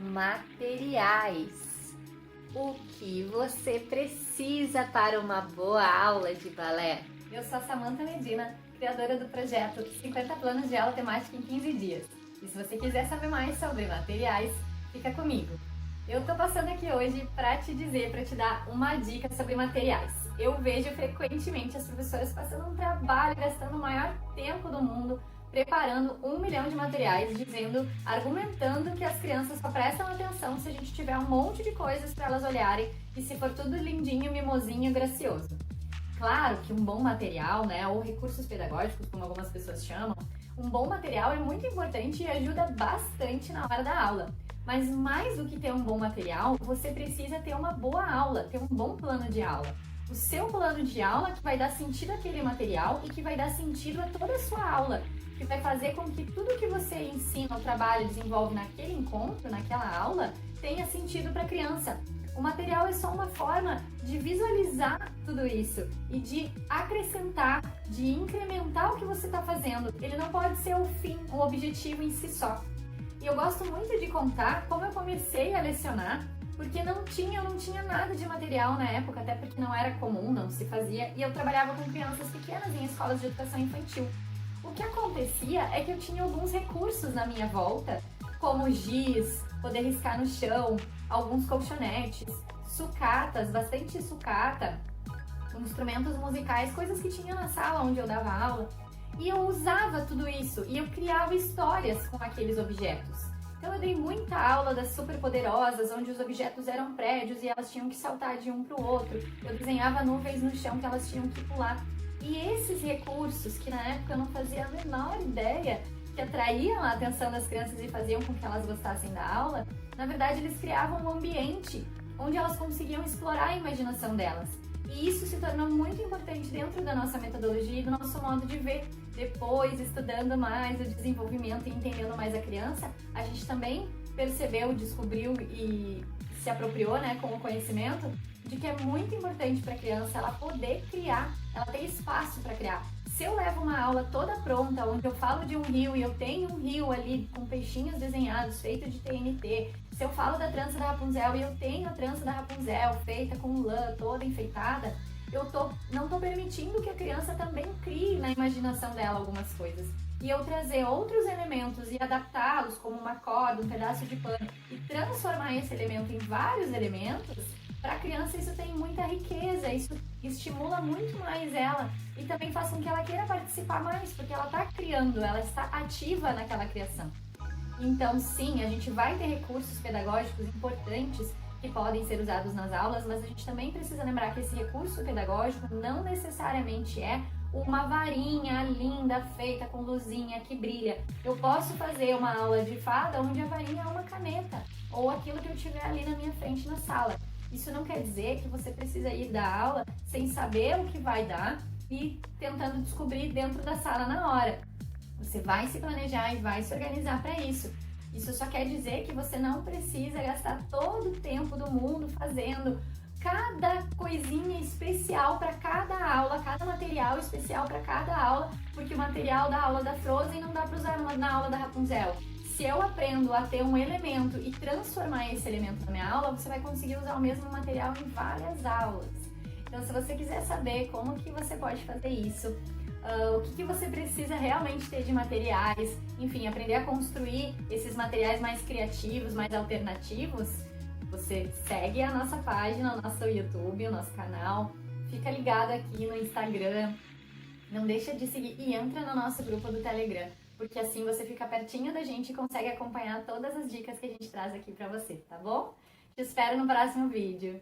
materiais. O que você precisa para uma boa aula de balé? Eu sou a Samantha Medina, criadora do projeto 50 Planos de Aula Temática em 15 Dias. E se você quiser saber mais sobre materiais, fica comigo. Eu tô passando aqui hoje para te dizer, para te dar uma dica sobre materiais. Eu vejo frequentemente as professoras passando um trabalho, gastando o maior tempo do mundo, preparando 1 milhão de materiais, argumentando que as crianças só prestam atenção se a gente tiver um monte de coisas para elas olharem e se for tudo lindinho, mimosinho, gracioso. Claro que um bom material, ou recursos pedagógicos, como algumas pessoas chamam, um bom material é muito importante e ajuda bastante na hora da aula. Mas mais do que ter um bom material, você precisa ter uma boa aula, ter um bom plano de aula. O seu plano de aula que vai dar sentido àquele material e que vai dar sentido a toda a sua aula, que vai fazer com que tudo que você ensina, ou trabalha, desenvolve naquele encontro, naquela aula, tenha sentido para a criança. O material é só uma forma de visualizar tudo isso e de acrescentar, de incrementar o que você está fazendo. Ele não pode ser o fim, o objetivo em si só. E eu gosto muito de contar como eu comecei a lecionar, porque eu não tinha nada de material na época, até porque não era comum, não se fazia, e eu trabalhava com crianças pequenas em escolas de educação infantil. O que acontecia é que eu tinha alguns recursos na minha volta, como giz, poder riscar no chão, alguns colchonetes, sucatas, bastante sucata, instrumentos musicais, coisas que tinha na sala onde eu dava aula. E eu usava tudo isso e eu criava histórias com aqueles objetos. Então eu dei muita aula das superpoderosas, onde os objetos eram prédios e elas tinham que saltar de um para o outro. Eu desenhava nuvens no chão que elas tinham que pular. E esses recursos, que na época eu não fazia a menor ideia, que atraíam a atenção das crianças e faziam com que elas gostassem da aula, na verdade eles criavam um ambiente onde elas conseguiam explorar a imaginação delas. E isso se tornou muito importante dentro da nossa metodologia e do nosso modo de ver. Depois, estudando mais o desenvolvimento e entendendo mais a criança, a gente também percebeu, descobriu e se apropriou, com o conhecimento de que é muito importante para a criança ela poder criar, ela ter espaço para criar. Se eu levo uma aula toda pronta, onde eu falo de um rio e eu tenho um rio ali com peixinhos desenhados, feito de TNT, se eu falo da trança da Rapunzel e eu tenho a trança da Rapunzel feita com lã, toda enfeitada, eu não estou permitindo que a criança também crie na imaginação dela algumas coisas. E eu trazer outros elementos e adaptá-los, como uma corda, um pedaço de pano, e transformar esse elemento em vários elementos, para a criança isso tem muita riqueza, isso estimula muito mais ela e também faz com que ela queira participar mais, porque ela está criando, ela está ativa naquela criação. Então sim, a gente vai ter recursos pedagógicos importantes que podem ser usados nas aulas, mas a gente também precisa lembrar que esse recurso pedagógico não necessariamente é uma varinha linda, feita com luzinha, que brilha. Eu posso fazer uma aula de fada onde a varinha é uma caneta, ou aquilo que eu tiver ali na minha frente na sala. Isso não quer dizer que você precisa ir dar aula sem saber o que vai dar e tentando descobrir dentro da sala na hora. Você vai se planejar e vai se organizar para isso. Isso só quer dizer que você não precisa gastar todo o tempo do mundo fazendo cada coisinha especial para cada aula, cada material especial para cada aula, porque o material da aula da Frozen não dá para usar na aula da Rapunzel. Se eu aprendo a ter um elemento e transformar esse elemento na minha aula, você vai conseguir usar o mesmo material em várias aulas. Então, se você quiser saber como que você pode fazer isso, o que você precisa realmente ter de materiais, enfim, aprender a construir esses materiais mais criativos, mais alternativos, você segue a nossa página, o nosso YouTube, o nosso canal, fica ligado aqui no Instagram, não deixa de seguir e entra no nosso grupo do Telegram, porque assim você fica pertinho da gente e consegue acompanhar todas as dicas que a gente traz aqui pra você, tá bom? Te espero no próximo vídeo.